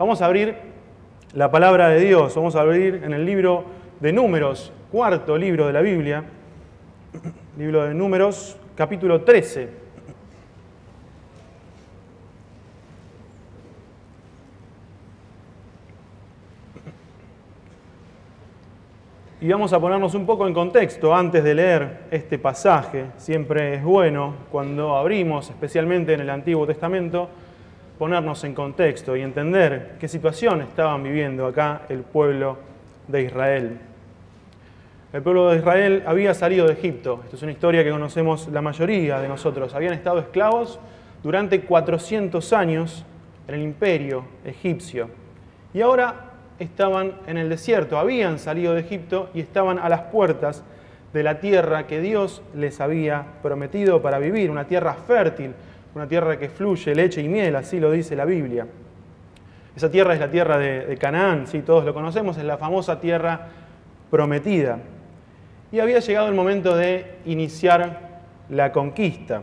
Vamos a abrir la palabra de Dios, vamos a abrir en el libro de Números, cuarto libro de la Biblia, libro de Números, capítulo 13. Y vamos a ponernos un poco en contexto antes de leer este pasaje. Siempre es bueno, cuando abrimos, especialmente en el Antiguo Testamento, ponernos en contexto y entender qué situación estaban viviendo acá el pueblo de Israel. El pueblo de Israel había salido de Egipto. Esta es una historia que conocemos la mayoría de nosotros. Habían estado esclavos durante 400 años en el imperio egipcio. Y ahora estaban en el desierto, habían salido de Egipto y estaban a las puertas de la tierra que Dios les había prometido para vivir, una tierra fértil, una tierra que fluye leche y miel, así lo dice la Biblia. Esa tierra es la tierra de Canaán, sí, todos lo conocemos, es la famosa tierra prometida. Y había llegado el momento de iniciar la conquista.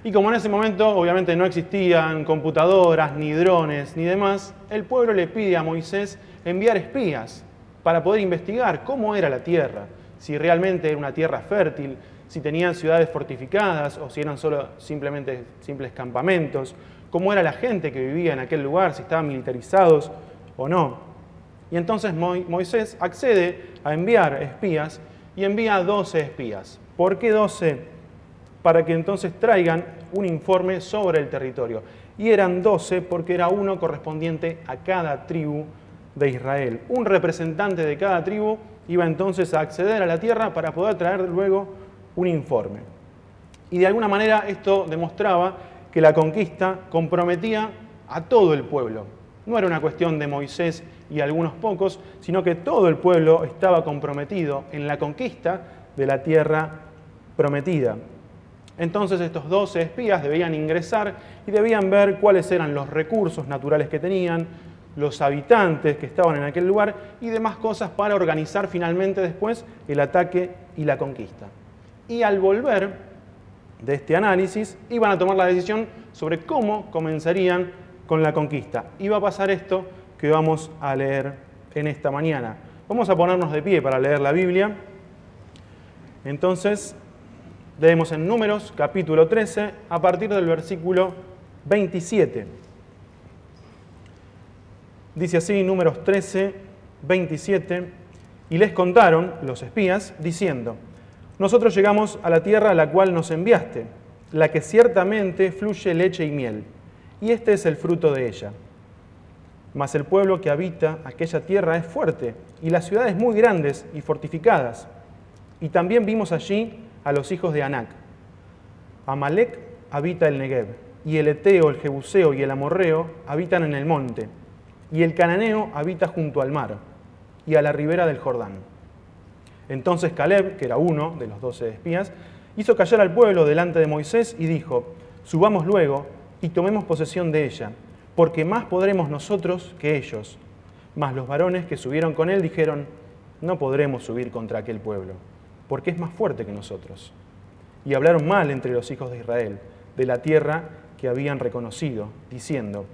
Y como en ese momento obviamente no existían computadoras, ni drones, ni demás, el pueblo le pide a Moisés enviar espías para poder investigar cómo era la tierra, si realmente era una tierra fértil, si tenían ciudades fortificadas o si eran simplemente simples campamentos, cómo era la gente que vivía en aquel lugar, si estaban militarizados o no. Y entonces Moisés accede a enviar espías y envía 12 espías. ¿Por qué 12? Para que entonces traigan un informe sobre el territorio. Y eran 12 porque era uno correspondiente a cada tribu de Israel. Un representante de cada tribu iba entonces a acceder a la tierra para poder traer luego un informe. Y de alguna manera esto demostraba que la conquista comprometía a todo el pueblo. No era una cuestión de Moisés y algunos pocos, sino que todo el pueblo estaba comprometido en la conquista de la tierra prometida. Entonces estos 12 espías debían ingresar y debían ver cuáles eran los recursos naturales que tenían, los habitantes que estaban en aquel lugar y demás cosas para organizar finalmente después el ataque y la conquista. Y al volver de este análisis iban a tomar la decisión sobre cómo comenzarían con la conquista. Y va a pasar esto que vamos a leer en esta mañana. Vamos a ponernos de pie para leer la Biblia. Entonces, leemos en Números, capítulo 13, a partir del versículo 27. Dice así, Números 13, 27, y les contaron los espías, diciendo: nosotros llegamos a la tierra a la cual nos enviaste, la que ciertamente fluye leche y miel, y este es el fruto de ella. Mas el pueblo que habita aquella tierra es fuerte, y las ciudades muy grandes y fortificadas. Y también vimos allí a los hijos de Anac. Amalec habita el Negev, y el Eteo, el Jebuseo y el Amorreo habitan en el monte, y el Cananeo habita junto al mar, y a la ribera del Jordán. Entonces Caleb, que era uno de los 12 espías, hizo callar al pueblo delante de Moisés y dijo: subamos luego y tomemos posesión de ella, porque más podremos nosotros que ellos. Mas los varones que subieron con él dijeron: no podremos subir contra aquel pueblo, porque es más fuerte que nosotros. Y hablaron mal entre los hijos de Israel, de la tierra que habían reconocido, diciendo: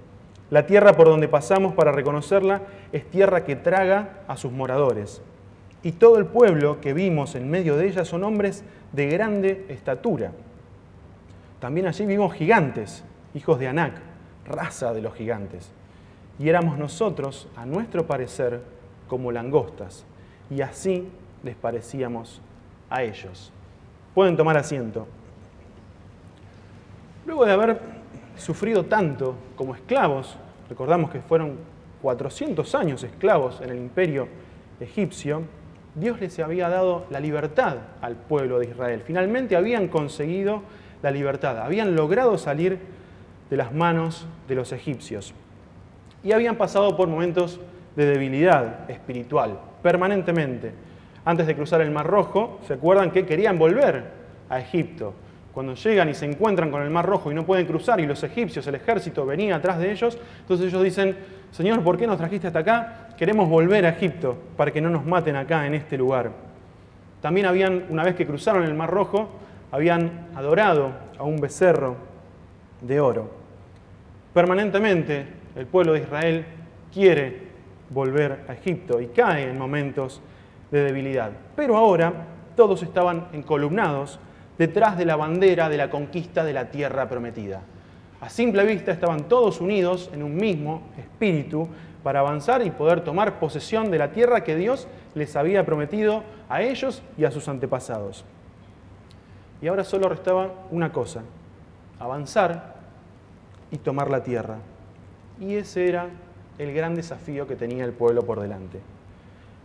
la tierra por donde pasamos para reconocerla es tierra que traga a sus moradores. Y todo el pueblo que vimos en medio de ella son hombres de grande estatura. También allí vimos gigantes, hijos de Anac, raza de los gigantes. Y éramos nosotros, a nuestro parecer, como langostas, y así les parecíamos a ellos. Pueden tomar asiento. Luego de haber sufrido tanto como esclavos, recordamos que fueron 400 años esclavos en el imperio egipcio, Dios les había dado la libertad al pueblo de Israel. Finalmente habían conseguido la libertad, habían logrado salir de las manos de los egipcios. Y habían pasado por momentos de debilidad espiritual, permanentemente. Antes de cruzar el Mar Rojo, ¿se acuerdan que querían volver a Egipto? Cuando llegan y se encuentran con el Mar Rojo y no pueden cruzar, y los egipcios, el ejército, venía atrás de ellos, entonces ellos dicen: Señor, ¿por qué nos trajiste hasta acá? Queremos volver a Egipto para que no nos maten acá en este lugar. También una vez que cruzaron el Mar Rojo, habían adorado a un becerro de oro. Permanentemente el pueblo de Israel quiere volver a Egipto y cae en momentos de debilidad. Pero ahora todos estaban encolumnados detrás de la bandera de la conquista de la tierra prometida. A simple vista estaban todos unidos en un mismo espíritu para avanzar y poder tomar posesión de la tierra que Dios les había prometido a ellos y a sus antepasados. Y ahora solo restaba una cosa: avanzar y tomar la tierra. Y ese era el gran desafío que tenía el pueblo por delante.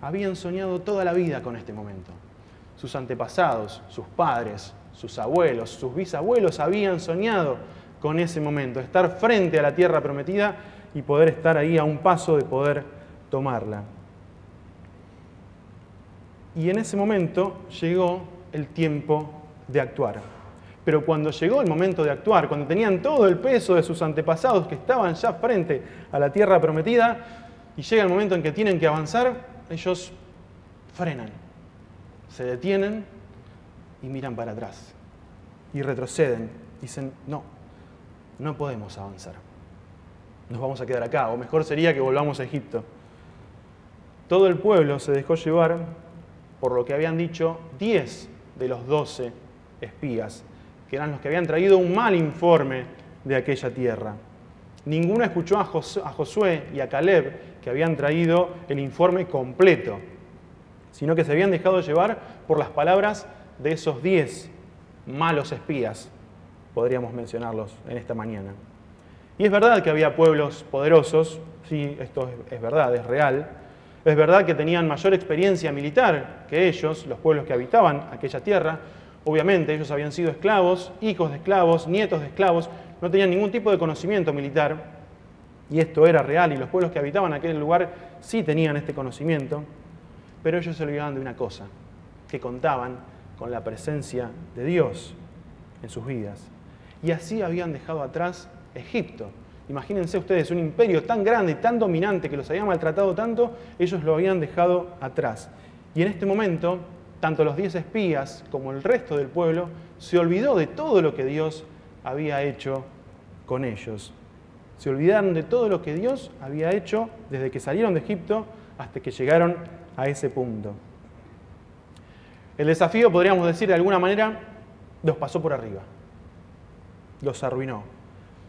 Habían soñado toda la vida con este momento. Sus antepasados, sus padres, sus abuelos, sus bisabuelos habían soñado con ese momento, estar frente a la tierra prometida y poder estar ahí a un paso de poder tomarla. Y en ese momento llegó el tiempo de actuar. Pero cuando llegó el momento de actuar, cuando tenían todo el peso de sus antepasados que estaban ya frente a la tierra prometida, y llega el momento en que tienen que avanzar, ellos frenan, se detienen y miran para atrás. Y retroceden, dicen, no podemos avanzar. Nos vamos a quedar acá, o mejor sería que volvamos a Egipto. Todo el pueblo se dejó llevar por lo que habían dicho 10 de los 12 espías, que eran los que habían traído un mal informe de aquella tierra. Ninguno escuchó a Josué y a Caleb, que habían traído el informe completo, sino que se habían dejado llevar por las palabras de esos 10 malos espías, podríamos mencionarlos en esta mañana. Y es verdad que había pueblos poderosos, sí, esto es verdad, es real. Es verdad que tenían mayor experiencia militar que ellos, los pueblos que habitaban aquella tierra. Obviamente ellos habían sido esclavos, hijos de esclavos, nietos de esclavos, no tenían ningún tipo de conocimiento militar, y esto era real, y los pueblos que habitaban aquel lugar sí tenían este conocimiento, pero ellos se olvidaban de una cosa, que contaban con la presencia de Dios en sus vidas. Y así habían dejado atrás Egipto. Imagínense ustedes, un imperio tan grande y tan dominante que los había maltratado tanto, ellos lo habían dejado atrás. Y en este momento, tanto los 10 espías como el resto del pueblo se olvidó de todo lo que Dios había hecho con ellos. Se olvidaron de todo lo que Dios había hecho desde que salieron de Egipto hasta que llegaron a ese punto. El desafío, podríamos decir de alguna manera, los pasó por arriba. Los arruinó.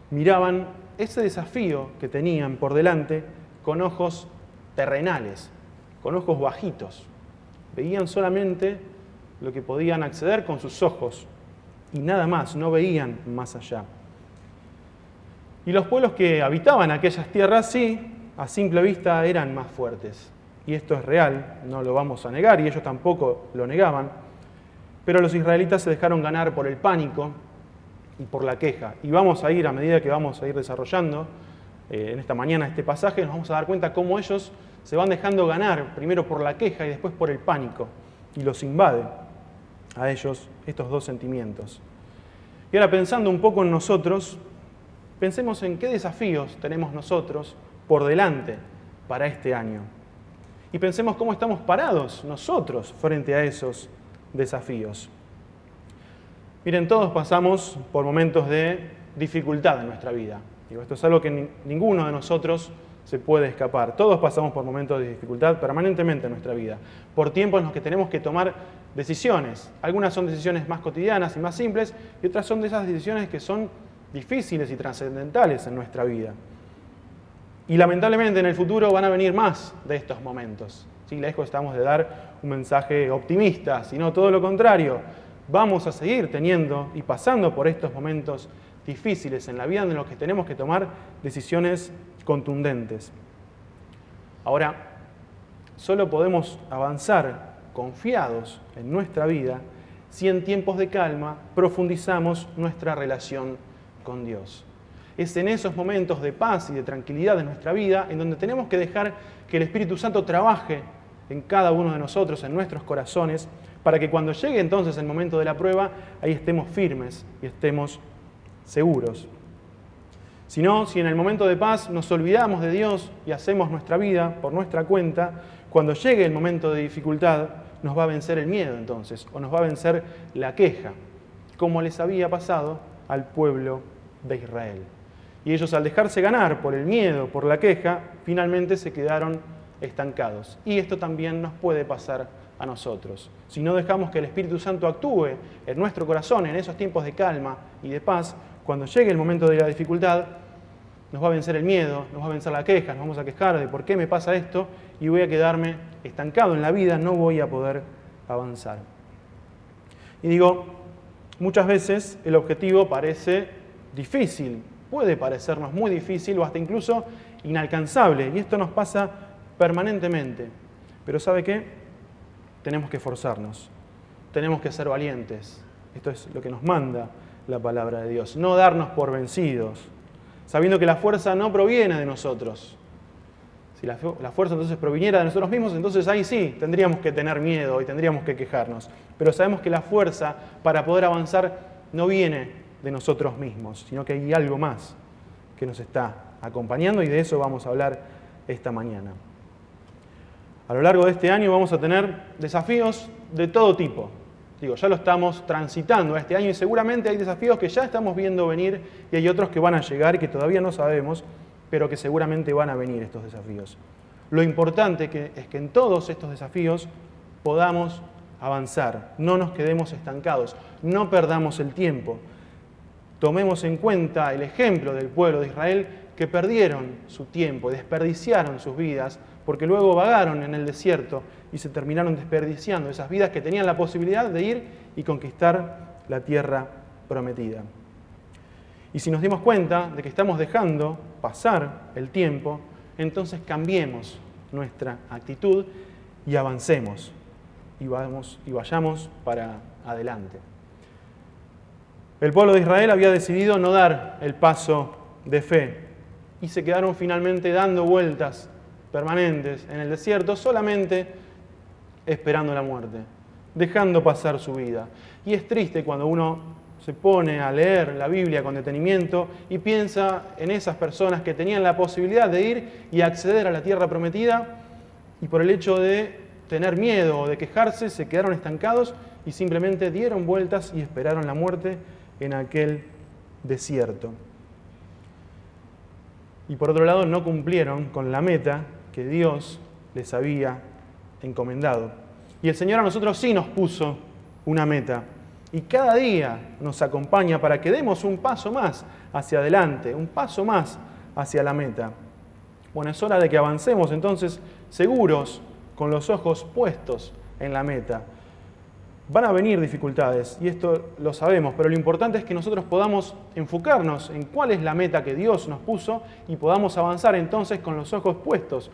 Miraban ese desafío que tenían por delante con ojos terrenales, con ojos bajitos. Veían solamente lo que podían acceder con sus ojos y nada más, no veían más allá. Y los pueblos que habitaban aquellas tierras, sí, a simple vista eran más fuertes. Y esto es real, no lo vamos a negar, y ellos tampoco lo negaban. Pero los israelitas se dejaron ganar por el pánico y por la queja. Y vamos a ir, a medida que vamos a ir desarrollando en esta mañana este pasaje, nos vamos a dar cuenta cómo ellos se van dejando ganar, primero por la queja y después por el pánico. Y los invade a ellos estos dos sentimientos. Y ahora, pensando un poco en nosotros, pensemos en qué desafíos tenemos nosotros por delante para este año. Y pensemos cómo estamos parados nosotros frente a esos desafíos. Miren, todos pasamos por momentos de dificultad en nuestra vida. Esto es algo que ninguno de nosotros se puede escapar. Todos pasamos por momentos de dificultad permanentemente en nuestra vida, por tiempos en los que tenemos que tomar decisiones. Algunas son decisiones más cotidianas y más simples, y otras son de esas decisiones que son difíciles y trascendentales en nuestra vida. Y lamentablemente en el futuro van a venir más de estos momentos. ¿Sí? Lejos estamos de dar un mensaje optimista, sino todo lo contrario. Vamos a seguir teniendo y pasando por estos momentos difíciles en la vida en los que tenemos que tomar decisiones contundentes. Ahora, solo podemos avanzar confiados en nuestra vida si en tiempos de calma profundizamos nuestra relación con Dios. Es en esos momentos de paz y de tranquilidad de nuestra vida en donde tenemos que dejar que el Espíritu Santo trabaje en cada uno de nosotros, en nuestros corazones, para que cuando llegue entonces el momento de la prueba, ahí estemos firmes y estemos seguros. Si no, si en el momento de paz nos olvidamos de Dios y hacemos nuestra vida por nuestra cuenta, cuando llegue el momento de dificultad, nos va a vencer el miedo entonces, o nos va a vencer la queja, como les había pasado al pueblo de Israel. Y ellos, al dejarse ganar por el miedo, por la queja, finalmente se quedaron estancados. Y esto también nos puede pasar a nosotros. Si no dejamos que el Espíritu Santo actúe en nuestro corazón en esos tiempos de calma y de paz, cuando llegue el momento de la dificultad, nos va a vencer el miedo, nos va a vencer la queja, nos vamos a quejar de por qué me pasa esto y voy a quedarme estancado en la vida, no voy a poder avanzar. Y digo, muchas veces el objetivo parece difícil, puede parecernos muy difícil o hasta incluso inalcanzable, y esto nos pasa permanentemente. Pero ¿sabe qué? Tenemos que esforzarnos, tenemos que ser valientes. Esto es lo que nos manda la palabra de Dios. No darnos por vencidos, sabiendo que la fuerza no proviene de nosotros. Si la fuerza entonces proviniera de nosotros mismos, entonces ahí sí tendríamos que tener miedo y tendríamos que quejarnos. Pero sabemos que la fuerza para poder avanzar no viene de nosotros mismos, sino que hay algo más que nos está acompañando, y de eso vamos a hablar esta mañana. A lo largo de este año vamos a tener desafíos de todo tipo. Digo, ya lo estamos transitando este año y seguramente hay desafíos que ya estamos viendo venir y hay otros que van a llegar y que todavía no sabemos, pero que seguramente van a venir estos desafíos. Lo importante es que en todos estos desafíos podamos avanzar, no nos quedemos estancados, no perdamos el tiempo. Tomemos en cuenta el ejemplo del pueblo de Israel, que perdieron su tiempo, desperdiciaron sus vidas, porque luego vagaron en el desierto y se terminaron desperdiciando esas vidas que tenían la posibilidad de ir y conquistar la tierra prometida. Y si nos dimos cuenta de que estamos dejando pasar el tiempo, entonces cambiemos nuestra actitud y avancemos y vayamos para adelante. El pueblo de Israel había decidido no dar el paso de fe y se quedaron finalmente dando vueltas permanentes en el desierto, solamente esperando la muerte, dejando pasar su vida. Y es triste cuando uno se pone a leer la Biblia con detenimiento y piensa en esas personas que tenían la posibilidad de ir y acceder a la tierra prometida y por el hecho de tener miedo o de quejarse se quedaron estancados y simplemente dieron vueltas y esperaron la muerte en aquel desierto. Y por otro lado no cumplieron con la meta que Dios les había encomendado. Y el Señor a nosotros sí nos puso una meta. Y cada día nos acompaña para que demos un paso más hacia adelante, un paso más hacia la meta. Bueno, es hora de que avancemos entonces seguros, con los ojos puestos en la meta. Van a venir dificultades, y esto lo sabemos, pero lo importante es que nosotros podamos enfocarnos en cuál es la meta que Dios nos puso y podamos avanzar entonces con los ojos puestos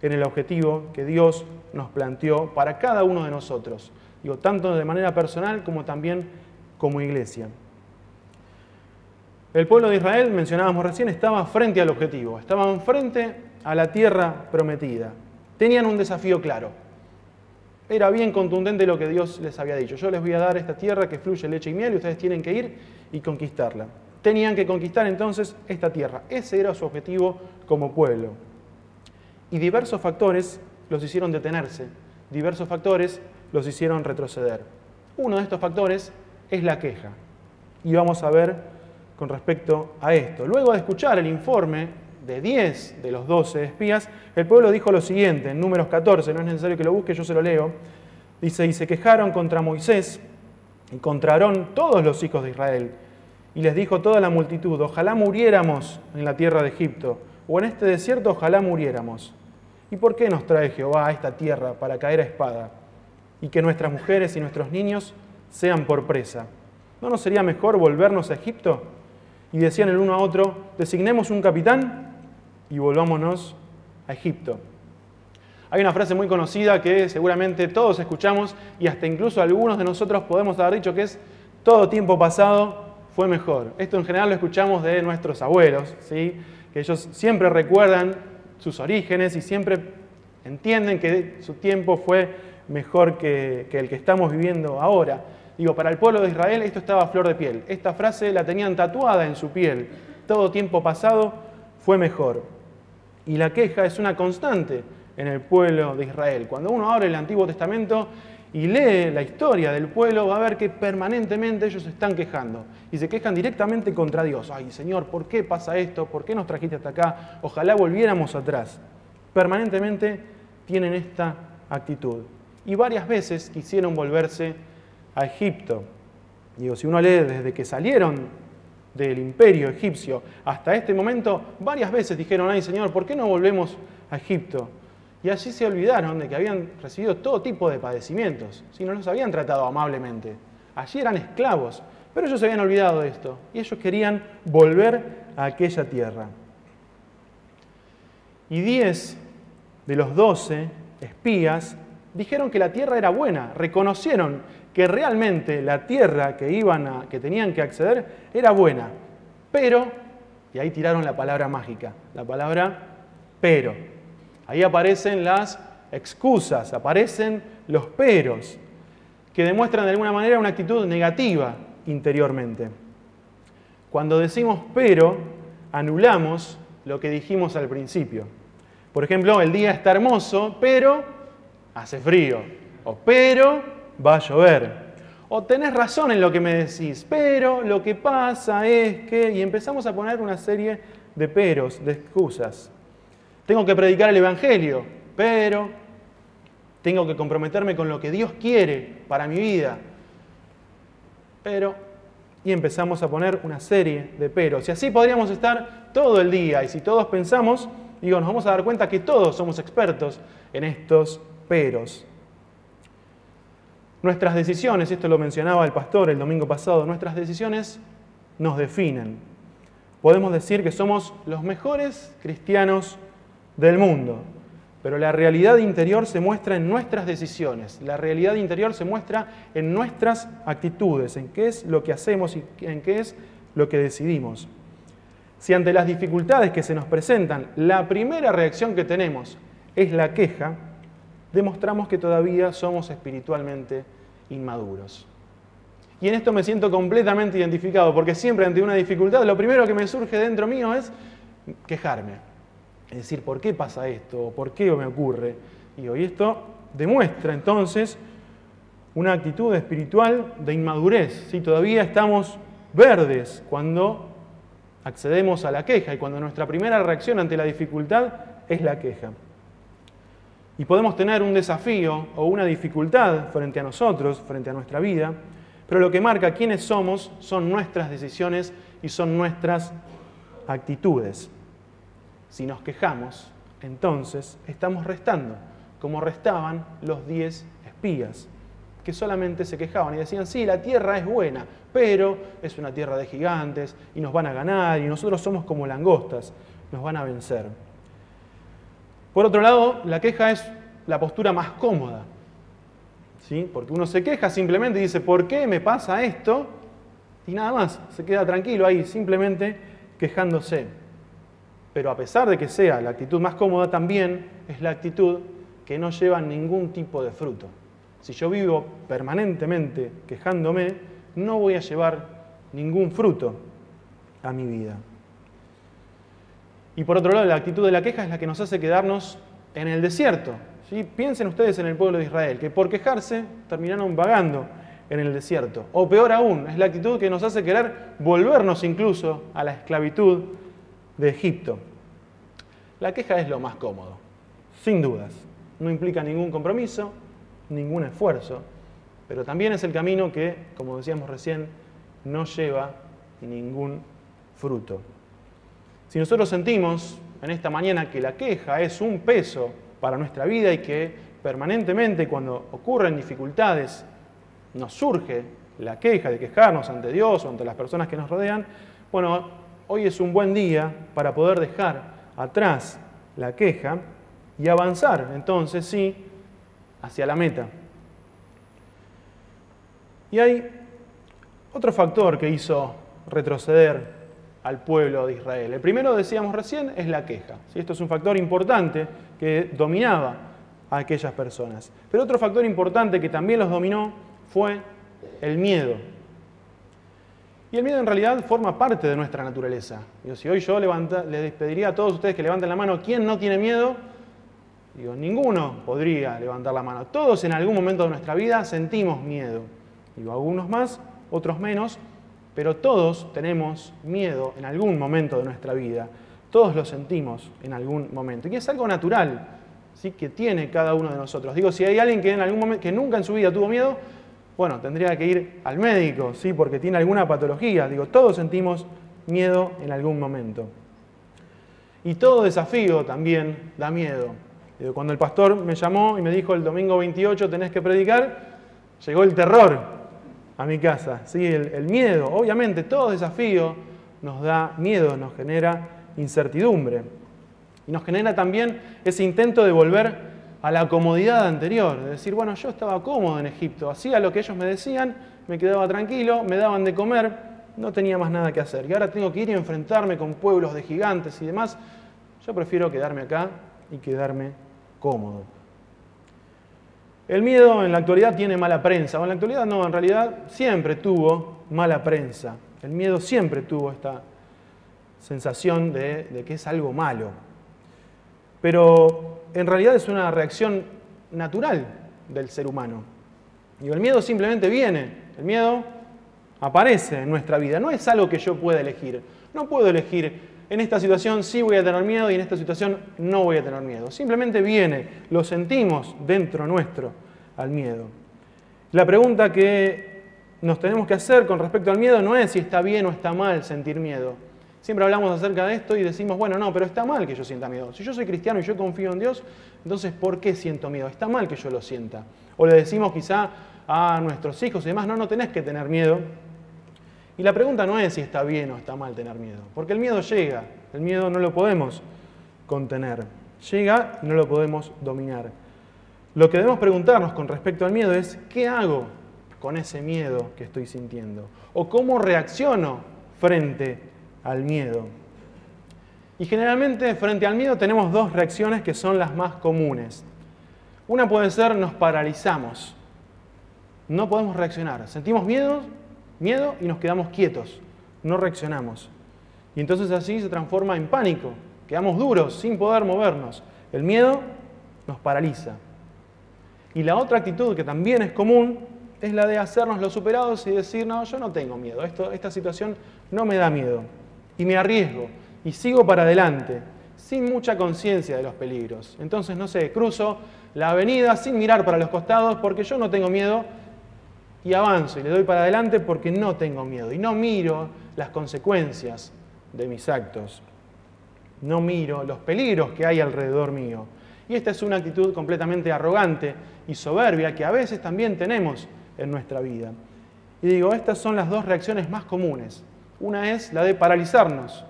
en el objetivo que Dios nos planteó para cada uno de nosotros. Digo, tanto de manera personal como también como iglesia. El pueblo de Israel, mencionábamos recién, estaba frente al objetivo, estaban frente a la tierra prometida. Tenían un desafío claro. Era bien contundente lo que Dios les había dicho. Yo les voy a dar esta tierra que fluye leche y miel y ustedes tienen que ir y conquistarla. Tenían que conquistar entonces esta tierra. Ese era su objetivo como pueblo. Y diversos factores los hicieron detenerse. Diversos factores los hicieron retroceder. Uno de estos factores es la queja. Y vamos a ver con respecto a esto. Luego de escuchar el informe de 10 de los 12 espías, el pueblo dijo lo siguiente, en Números 14, no es necesario que lo busque, yo se lo leo. Dice, y se quejaron contra Moisés y contra Aarón todos los hijos de Israel. Y les dijo toda la multitud, ojalá muriéramos en la tierra de Egipto, o en este desierto ojalá muriéramos. ¿Y por qué nos trae Jehová a esta tierra para caer a espada? Y que nuestras mujeres y nuestros niños sean por presa. ¿No nos sería mejor volvernos a Egipto? Y decían el uno a otro, designemos un capitán y volvámonos a Egipto. Hay una frase muy conocida que seguramente todos escuchamos y hasta incluso algunos de nosotros podemos haber dicho que es todo tiempo pasado fue mejor. Esto en general lo escuchamos de nuestros abuelos, ¿sí? Que ellos siempre recuerdan sus orígenes y siempre entienden que su tiempo fue mejor que el que estamos viviendo ahora. Digo, para el pueblo de Israel esto estaba a flor de piel. Esta frase la tenían tatuada en su piel. Todo tiempo pasado fue mejor. Y la queja es una constante en el pueblo de Israel. Cuando uno abre el Antiguo Testamento y lee la historia del pueblo, va a ver que permanentemente ellos se están quejando. Y se quejan directamente contra Dios. Ay, Señor, ¿por qué pasa esto? ¿Por qué nos trajiste hasta acá? Ojalá volviéramos atrás. Permanentemente tienen esta actitud. Y varias veces quisieron volverse a Egipto. Digo, si uno lee desde que salieron del imperio egipcio hasta este momento, varias veces dijeron, ay, Señor, ¿por qué no volvemos a Egipto? Y allí se olvidaron de que habían recibido todo tipo de padecimientos, si no los habían tratado amablemente. Allí eran esclavos, pero ellos se habían olvidado de esto y ellos querían volver a aquella tierra. Y 10 de los 12 espías dijeron que la tierra era buena, reconocieron que realmente la tierra que tenían que acceder era buena, pero, y ahí tiraron la palabra mágica, la palabra pero. Ahí aparecen las excusas, aparecen los peros, que demuestran de alguna manera una actitud negativa interiormente. Cuando decimos pero, anulamos lo que dijimos al principio. Por ejemplo, el día está hermoso, pero hace frío. O pero va a llover. O tenés razón en lo que me decís, pero lo que pasa es que... Y empezamos a poner una serie de peros, de excusas. Tengo que predicar el Evangelio, pero tengo que comprometerme con lo que Dios quiere para mi vida. Pero, y empezamos a poner una serie de peros. Y así podríamos estar todo el día. Y si todos pensamos, nos vamos a dar cuenta que todos somos expertos en estos peros. Nuestras decisiones, esto lo mencionaba el pastor el domingo pasado, nuestras decisiones nos definen. Podemos decir que somos los mejores cristianos del mundo, pero la realidad interior se muestra en nuestras decisiones, la realidad interior se muestra en nuestras actitudes, en qué es lo que hacemos y en qué es lo que decidimos. Si ante las dificultades que se nos presentan, la primera reacción que tenemos es la queja, demostramos que todavía somos espiritualmente inmaduros. Y en esto me siento completamente identificado, porque siempre ante una dificultad, lo primero que me surge dentro mío es quejarme. Es decir, ¿por qué pasa esto? ¿Por qué me ocurre? Y esto demuestra entonces una actitud espiritual de inmadurez. ¿Sí? Todavía estamos verdes cuando accedemos a la queja y cuando nuestra primera reacción ante la dificultad es la queja. Y podemos tener un desafío o una dificultad frente a nosotros, frente a nuestra vida, pero lo que marca quiénes somos son nuestras decisiones y son nuestras actitudes. Si nos quejamos, entonces estamos restando, como restaban los 10 espías, que solamente se quejaban y decían, sí, la tierra es buena, pero es una tierra de gigantes y nos van a ganar y nosotros somos como langostas, nos van a vencer. Por otro lado, la queja es la postura más cómoda, ¿sí? Porque uno se queja simplemente y dice, ¿por qué me pasa esto? Y nada más, se queda tranquilo ahí, simplemente quejándose. Pero a pesar de que sea la actitud más cómoda, también es la actitud que no lleva ningún tipo de fruto. Si yo vivo permanentemente quejándome, no voy a llevar ningún fruto a mi vida. Y por otro lado, la actitud de la queja es la que nos hace quedarnos en el desierto. ¿Sí? Piensen ustedes en el pueblo de Israel, que por quejarse terminaron vagando en el desierto. O peor aún, es la actitud que nos hace querer volvernos incluso a la esclavitud de Egipto. La queja es lo más cómodo, sin dudas. No implica ningún compromiso, ningún esfuerzo, pero también es el camino que, como decíamos recién, no lleva ningún fruto. Si nosotros sentimos en esta mañana que la queja es un peso para nuestra vida y que permanentemente cuando ocurren dificultades nos surge la queja de quejarnos ante Dios o ante las personas que nos rodean, bueno, hoy es un buen día para poder dejar atrás la queja y avanzar, entonces sí, hacia la meta. Y hay otro factor que hizo retroceder al pueblo de Israel. El primero, decíamos recién, es la queja. ¿Sí? Esto es un factor importante que dominaba a aquellas personas. Pero otro factor importante que también los dominó fue el miedo. Y el miedo en realidad forma parte de nuestra naturaleza. Si hoy yo les pediría a todos ustedes que levanten la mano, ¿quién no tiene miedo? Digo, ninguno podría levantar la mano. Todos en algún momento de nuestra vida sentimos miedo. Digo, algunos más, otros menos, pero todos tenemos miedo en algún momento de nuestra vida. Todos lo sentimos en algún momento. Y es algo natural, ¿sí?, que tiene cada uno de nosotros. Digo, si hay alguien que en algún momento, que nunca en su vida tuvo miedo, bueno, tendría que ir al médico, ¿sí?, porque tiene alguna patología. Digo, todos sentimos miedo en algún momento. Y todo desafío también da miedo. Digo, cuando el pastor me llamó y me dijo el domingo 28 tenés que predicar, llegó el terror a mi casa, ¿sí?, el miedo. Obviamente todo desafío nos da miedo, nos genera incertidumbre. Y nos genera también ese intento de volver a la comodidad anterior, de decir, bueno, yo estaba cómodo en Egipto, hacía lo que ellos me decían, me quedaba tranquilo, me daban de comer, no tenía más nada que hacer. Y ahora tengo que ir y enfrentarme con pueblos de gigantes y demás. Yo prefiero quedarme acá y quedarme cómodo. El miedo en la actualidad tiene mala prensa, o en la actualidad no, en realidad siempre tuvo mala prensa. El miedo siempre tuvo esta sensación de que es algo malo. Pero en realidad es una reacción natural del ser humano. Digo, el miedo simplemente viene, el miedo aparece en nuestra vida, no es algo que yo pueda elegir. No puedo elegir, en esta situación sí voy a tener miedo y en esta situación no voy a tener miedo. Simplemente viene, lo sentimos dentro nuestro al miedo. La pregunta que nos tenemos que hacer con respecto al miedo no es si está bien o está mal sentir miedo. Siempre hablamos acerca de esto y decimos, bueno, no, pero está mal que yo sienta miedo. Si yo soy cristiano y yo confío en Dios, entonces ¿por qué siento miedo? Está mal que yo lo sienta. O le decimos quizá a nuestros hijos y demás, no tenés que tener miedo. Y la pregunta no es si está bien o está mal tener miedo, porque el miedo llega, el miedo no lo podemos contener, llega y no lo podemos dominar. Lo que debemos preguntarnos con respecto al miedo es, ¿qué hago con ese miedo que estoy sintiendo? ¿O cómo reacciono frente al miedo? Y generalmente frente al miedo tenemos dos reacciones que son las más comunes. Una puede ser nos paralizamos, no podemos reaccionar, sentimos miedo y nos quedamos quietos, no reaccionamos. Y entonces así se transforma en pánico, quedamos duros, sin poder movernos. El miedo nos paraliza. Y la otra actitud que también es común es la de hacernos los superados y decir, no, yo no tengo miedo, esta situación no me da miedo. Y me arriesgo y sigo para adelante, sin mucha conciencia de los peligros. Entonces, no sé, cruzo la avenida sin mirar para los costados porque yo no tengo miedo, y avanzo y le doy para adelante porque no tengo miedo y no miro las consecuencias de mis actos. No miro los peligros que hay alrededor mío. Y esta es una actitud completamente arrogante y soberbia que a veces también tenemos en nuestra vida. Y digo, estas son las dos reacciones más comunes. Una es la de paralizarnos,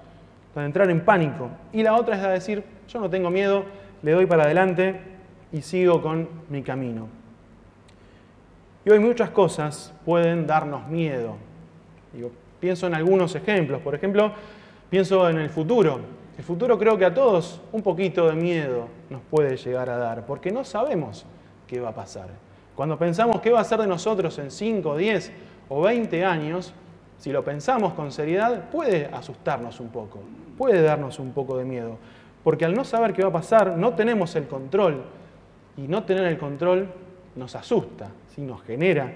la de entrar en pánico. Y la otra es la de decir, yo no tengo miedo, le doy para adelante y sigo con mi camino. Y hoy muchas cosas pueden darnos miedo. Digo, pienso en algunos ejemplos. Por ejemplo, pienso en el futuro. El futuro creo que a todos un poquito de miedo nos puede llegar a dar, porque no sabemos qué va a pasar. Cuando pensamos qué va a ser de nosotros en 5, 10 o 20 años, si lo pensamos con seriedad, puede asustarnos un poco, puede darnos un poco de miedo. Porque al no saber qué va a pasar, no tenemos el control. Y no tener el control nos asusta, ¿sí? Nos genera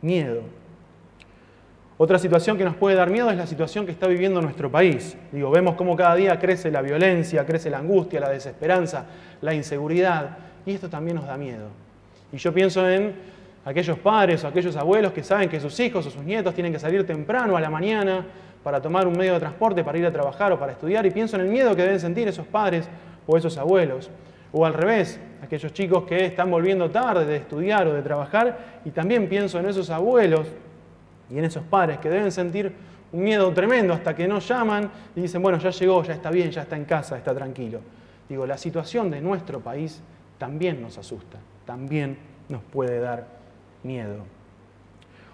miedo. Otra situación que nos puede dar miedo es la situación que está viviendo nuestro país. Digo, vemos cómo cada día crece la violencia, crece la angustia, la desesperanza, la inseguridad, y esto también nos da miedo. Y yo pienso en aquellos padres o aquellos abuelos que saben que sus hijos o sus nietos tienen que salir temprano a la mañana para tomar un medio de transporte, para ir a trabajar o para estudiar, y pienso en el miedo que deben sentir esos padres o esos abuelos. O al revés, aquellos chicos que están volviendo tarde de estudiar o de trabajar, y también pienso en esos abuelos y en esos padres que deben sentir un miedo tremendo hasta que no llaman y dicen, bueno, ya llegó, ya está bien, ya está en casa, está tranquilo. Digo, la situación de nuestro país también nos asusta, también nos puede dar miedo.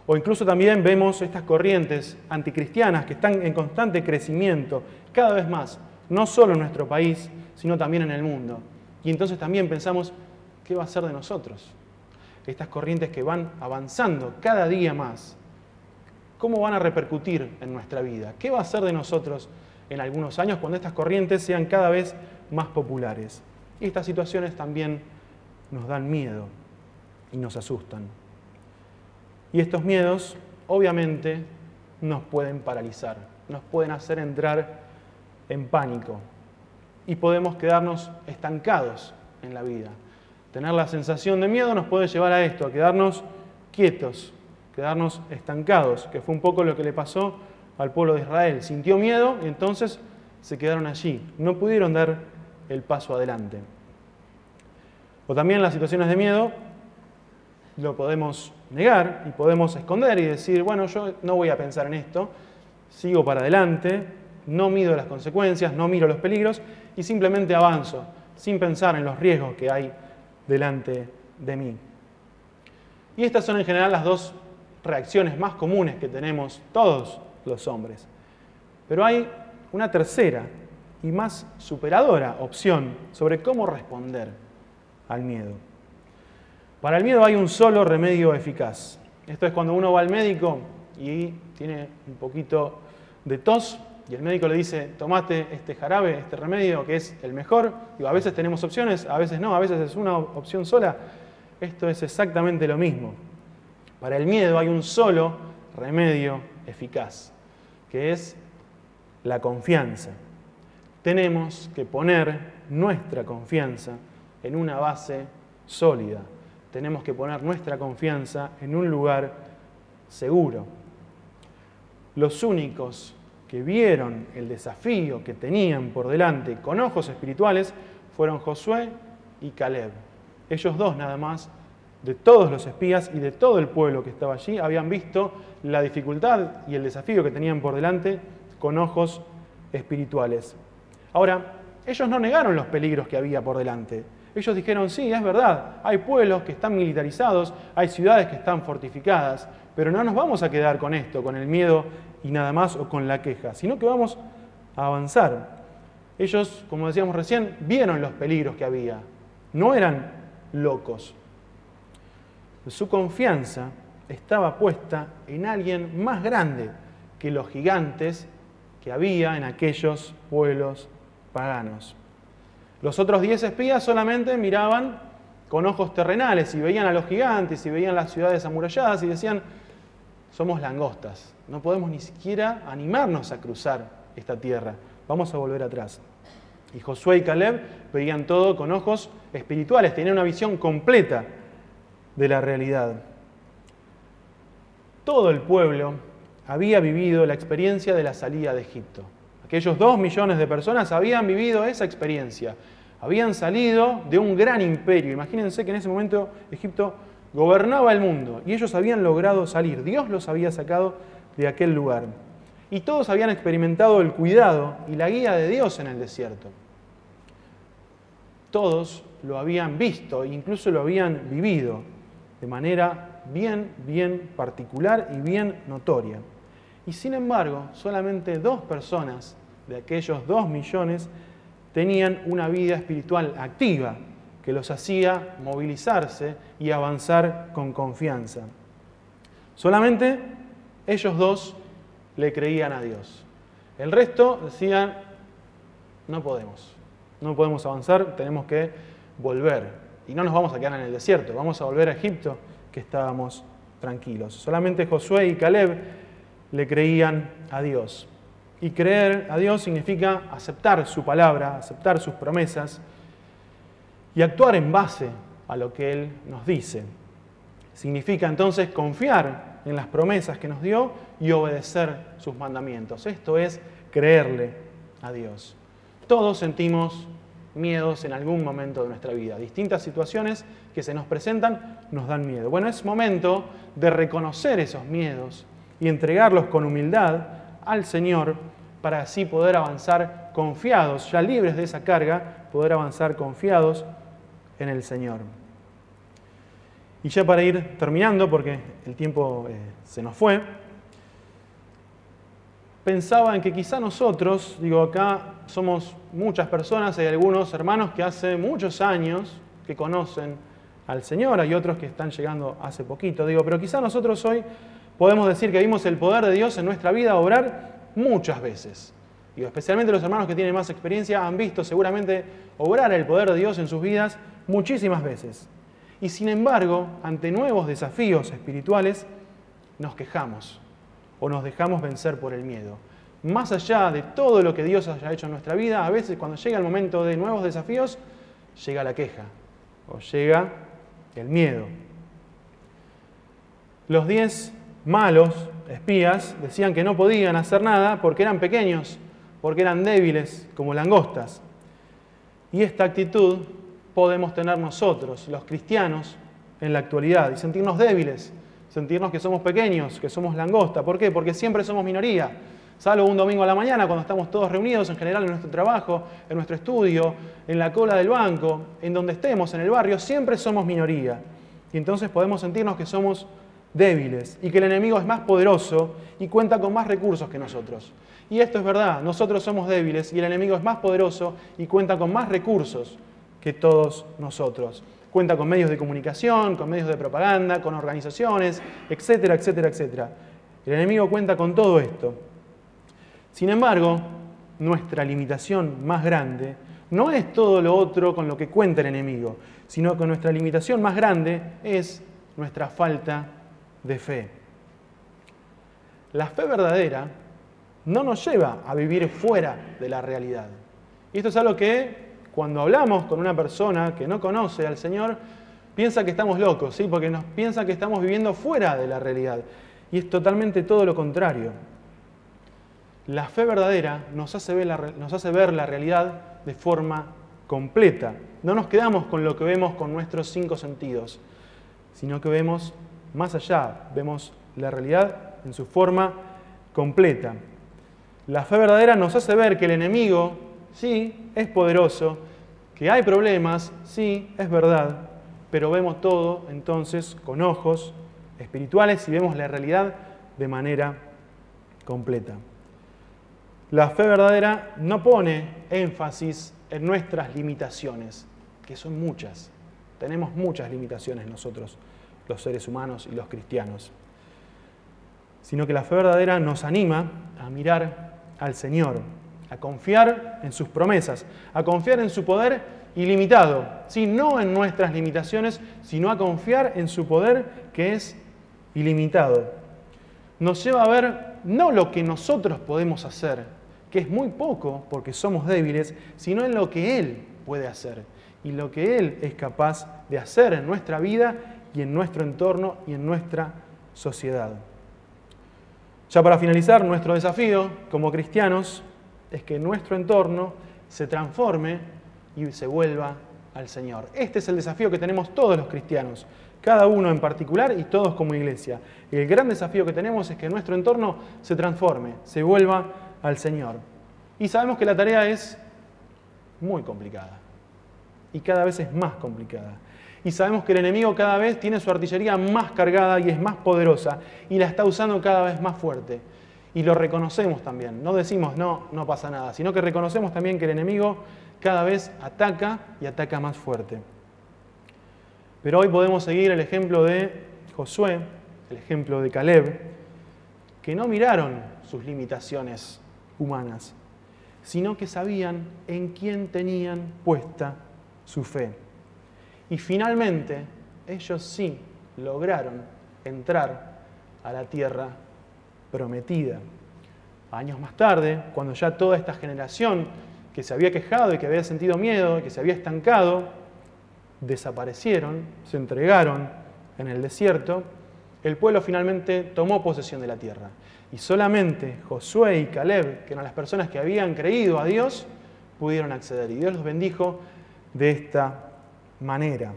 O incluso también vemos estas corrientes anticristianas que están en constante crecimiento, cada vez más, no solo en nuestro país, sino también en el mundo. Y entonces también pensamos, ¿qué va a ser de nosotros? Estas corrientes que van avanzando cada día más, ¿cómo van a repercutir en nuestra vida? ¿Qué va a ser de nosotros en algunos años cuando estas corrientes sean cada vez más populares? Y estas situaciones también nos dan miedo y nos asustan. Y estos miedos, obviamente, nos pueden paralizar, nos pueden hacer entrar en pánico y podemos quedarnos estancados en la vida. Tener la sensación de miedo nos puede llevar a esto, a quedarnos quietos, quedarnos estancados, que fue un poco lo que le pasó al pueblo de Israel. Sintió miedo y entonces se quedaron allí, no pudieron dar el paso adelante. O también las situaciones de miedo lo podemos negar y podemos esconder y decir, bueno, yo no voy a pensar en esto, sigo para adelante, no mido las consecuencias, no miro los peligros y simplemente avanzo, sin pensar en los riesgos que hay delante de mí. Y estas son en general las dos reacciones más comunes que tenemos todos los hombres. Pero hay una tercera y más superadora opción sobre cómo responder al miedo. Para el miedo hay un solo remedio eficaz. Esto es cuando uno va al médico y tiene un poquito de tos y el médico le dice, tomate este jarabe, este remedio que es el mejor. Digo, a veces tenemos opciones, a veces no, a veces es una opción sola. Esto es exactamente lo mismo. Para el miedo hay un solo remedio eficaz, que es la confianza. Tenemos que poner nuestra confianza en una base sólida. Tenemos que poner nuestra confianza en un lugar seguro. Los únicos que vieron el desafío que tenían por delante con ojos espirituales fueron Josué y Caleb. Ellos dos nada más, de todos los espías y de todo el pueblo que estaba allí, habían visto la dificultad y el desafío que tenían por delante con ojos espirituales. Ahora, ellos no negaron los peligros que había por delante. Ellos dijeron, sí, es verdad, hay pueblos que están militarizados, hay ciudades que están fortificadas, pero no nos vamos a quedar con esto, con el miedo y nada más o con la queja, sino que vamos a avanzar. Ellos, como decíamos recién, vieron los peligros que había, no eran locos. Su confianza estaba puesta en alguien más grande que los gigantes que había en aquellos pueblos paganos. Los otros 10 espías solamente miraban con ojos terrenales y veían a los gigantes y veían las ciudades amuralladas y decían, somos langostas, no podemos ni siquiera animarnos a cruzar esta tierra, vamos a volver atrás. Y Josué y Caleb veían todo con ojos espirituales, tenían una visión completa de la realidad. Todo el pueblo había vivido la experiencia de la salida de Egipto. Aquellos 2 millones de personas habían vivido esa experiencia. Habían salido de un gran imperio. Imagínense que en ese momento Egipto gobernaba el mundo y ellos habían logrado salir. Dios los había sacado de aquel lugar. Y todos habían experimentado el cuidado y la guía de Dios en el desierto. Todos lo habían visto e incluso lo habían vivido de manera bien particular y bien notoria. Y sin embargo, solamente 2 personas de aquellos 2 millones tenían una vida espiritual activa que los hacía movilizarse y avanzar con confianza. Solamente ellos 2 le creían a Dios. El resto decían, no podemos avanzar, tenemos que volver. Y no nos vamos a quedar en el desierto, vamos a volver a Egipto, que estábamos tranquilos. Solamente Josué y Caleb le creían a Dios. Y creer a Dios significa aceptar su palabra, aceptar sus promesas y actuar en base a lo que Él nos dice. Significa entonces confiar en las promesas que nos dio y obedecer sus mandamientos. Esto es creerle a Dios. Todos sentimos miedos en algún momento de nuestra vida. Distintas situaciones que se nos presentan nos dan miedo. Bueno, es momento de reconocer esos miedos y entregarlos con humildad al Señor para así poder avanzar confiados, ya libres de esa carga, poder avanzar confiados en el Señor. Y ya para ir terminando, porque el tiempo se nos fue, pensaba en que quizá nosotros, digo, acá somos muchas personas, hay algunos hermanos que hace muchos años que conocen al Señor, hay otros que están llegando hace poquito, digo, pero quizá nosotros hoy podemos decir que vimos el poder de Dios en nuestra vida obrar muchas veces. Y especialmente los hermanos que tienen más experiencia han visto seguramente obrar el poder de Dios en sus vidas muchísimas veces. Y sin embargo, ante nuevos desafíos espirituales, nos quejamos o nos dejamos vencer por el miedo. Más allá de todo lo que Dios haya hecho en nuestra vida, a veces cuando llega el momento de nuevos desafíos, llega la queja o llega el miedo. Los 10 malos espías decían que no podían hacer nada porque eran pequeños, porque eran débiles como langostas. Y esta actitud podemos tener nosotros, los cristianos, en la actualidad, y sentirnos débiles, sentirnos que somos pequeños, que somos langosta. ¿Por qué? Porque siempre somos minoría. Salvo un domingo a la mañana, cuando estamos todos reunidos, en general en nuestro trabajo, en nuestro estudio, en la cola del banco, en donde estemos, en el barrio, siempre somos minoría. Y entonces podemos sentirnos que somos débiles y que el enemigo es más poderoso y cuenta con más recursos que nosotros. Y esto es verdad, nosotros somos débiles y el enemigo es más poderoso y cuenta con más recursos que todos nosotros. Cuenta con medios de comunicación, con medios de propaganda, con organizaciones, etcétera, etcétera, etcétera. El enemigo cuenta con todo esto. Sin embargo, nuestra limitación más grande no es todo lo otro con lo que cuenta el enemigo, sino que nuestra limitación más grande es nuestra falta de fe. La fe verdadera no nos lleva a vivir fuera de la realidad. Y esto es algo que cuando hablamos con una persona que no conoce al Señor, piensa que estamos locos, ¿sí? Porque nos piensa que estamos viviendo fuera de la realidad. Y es totalmente todo lo contrario. La fe verdadera nos hace ver la realidad de forma completa. No nos quedamos con lo que vemos con nuestros 5 sentidos, sino que vemos más allá, vemos la realidad en su forma completa. La fe verdadera nos hace ver que el enemigo, sí, es poderoso, que hay problemas, sí, es verdad, pero vemos todo entonces con ojos espirituales y vemos la realidad de manera completa. La fe verdadera no pone énfasis en nuestras limitaciones, que son muchas. Tenemos muchas limitaciones nosotros, los seres humanos y los cristianos. Sino que la fe verdadera nos anima a mirar al Señor, a confiar en sus promesas, a confiar en su poder ilimitado, ¿sí? No en nuestras limitaciones, sino a confiar en su poder que es ilimitado. Nos lleva a ver no lo que nosotros podemos hacer, que es muy poco porque somos débiles, sino en lo que Él puede hacer y lo que Él es capaz de hacer en nuestra vida y en nuestro entorno y en nuestra sociedad. Ya para finalizar, nuestro desafío como cristianos es que nuestro entorno se transforme y se vuelva al Señor. Este es el desafío que tenemos todos los cristianos, cada uno en particular y todos como iglesia. Y el gran desafío que tenemos es que nuestro entorno se transforme, se vuelva al Señor. Y sabemos que la tarea es muy complicada y cada vez es más complicada. Y sabemos que el enemigo cada vez tiene su artillería más cargada y es más poderosa y la está usando cada vez más fuerte. Y lo reconocemos también. No decimos no pasa nada, sino que reconocemos también que el enemigo cada vez ataca y ataca más fuerte. Pero hoy podemos seguir el ejemplo de Josué, el ejemplo de Caleb, que no miraron sus limitaciones humanas, sino que sabían en quién tenían puesta su fe. Y finalmente, ellos sí lograron entrar a la tierra prometida. Años más tarde, cuando ya toda esta generación que se había quejado y que había sentido miedo, que se había estancado, desaparecieron, se entregaron en el desierto, el pueblo finalmente tomó posesión de la tierra. Y solamente Josué y Caleb, que eran las personas que habían creído a Dios, pudieron acceder. Y Dios los bendijo de esta manera.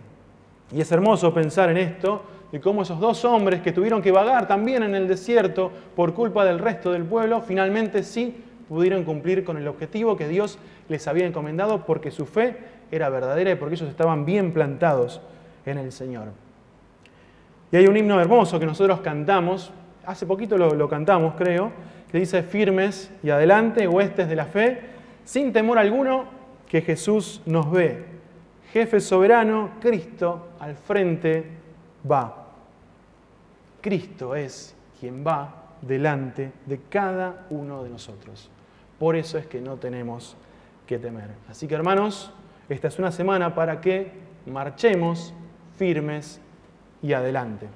Y es hermoso pensar en esto, de cómo esos 2 hombres que tuvieron que vagar también en el desierto por culpa del resto del pueblo, finalmente sí pudieron cumplir con el objetivo que Dios les había encomendado porque su fe era verdadera y porque ellos estaban bien plantados en el Señor. Y hay un himno hermoso que nosotros cantamos, hace poquito lo cantamos creo, que dice: firmes y adelante, huestes de la fe, sin temor alguno, que Jesús nos ve. Jefe soberano, Cristo al frente va. Cristo es quien va delante de cada uno de nosotros. Por eso es que no tenemos que temer. Así que, hermanos, esta es una semana para que marchemos firmes y adelante.